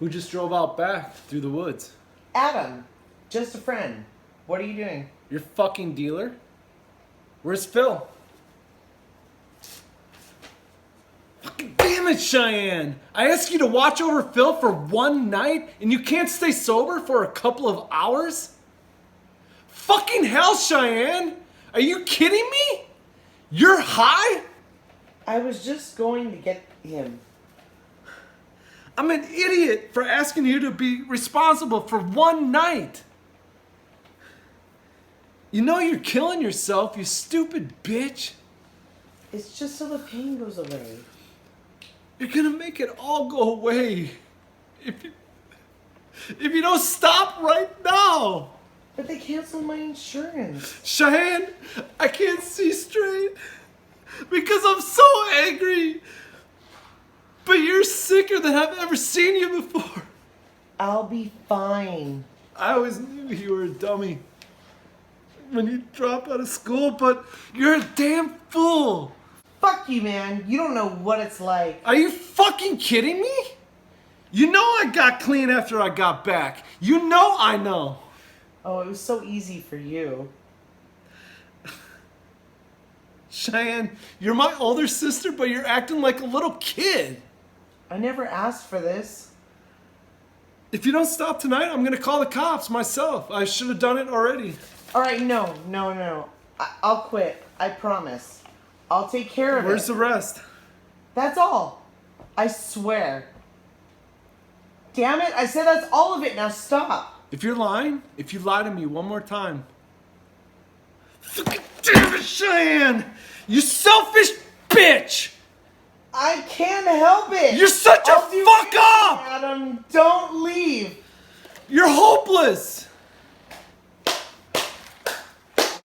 Who just drove out back through the woods? Adam, just a friend. What are you doing? Your fucking dealer? Where's Phil? Fucking damn it, Cheyenne! I asked you to watch over Phil for one night and you can't stay sober for a couple of hours? Fucking hell, Cheyenne! Are you kidding me? You're high? I was just going to get him. I'm an idiot for asking you to be responsible for one night. You know you're killing yourself, you stupid bitch. It's just so the pain goes away. You're gonna make it all go away if you don't stop right now. But they canceled my insurance. Cheyenne, I can't see straight because I'm so angry. But you're sicker than I've ever seen you before. I'll be fine. I always knew you were a dummy when you drop out of school, but you're a damn fool. Fuck you, man. You don't know what it's like. Are you fucking kidding me? You know I got clean after I got back. You know I know. Oh, it was so easy for you. Cheyenne, you're my older sister, but you're acting like a little kid. I never asked for this. If you don't stop tonight, I'm gonna call the cops myself. I should have done it already. All right, no. I'll quit. I promise. I'll take care of Where's it. the rest? That's all. I swear. Damn it, I said that's all of it. Now stop. If you're lying, if you lie to me one more time. Fucking damn it, Cheyenne! You selfish bitch! I can't help it. You're such a I'll do fuck anything, up! Adam, don't leave. You're hopeless!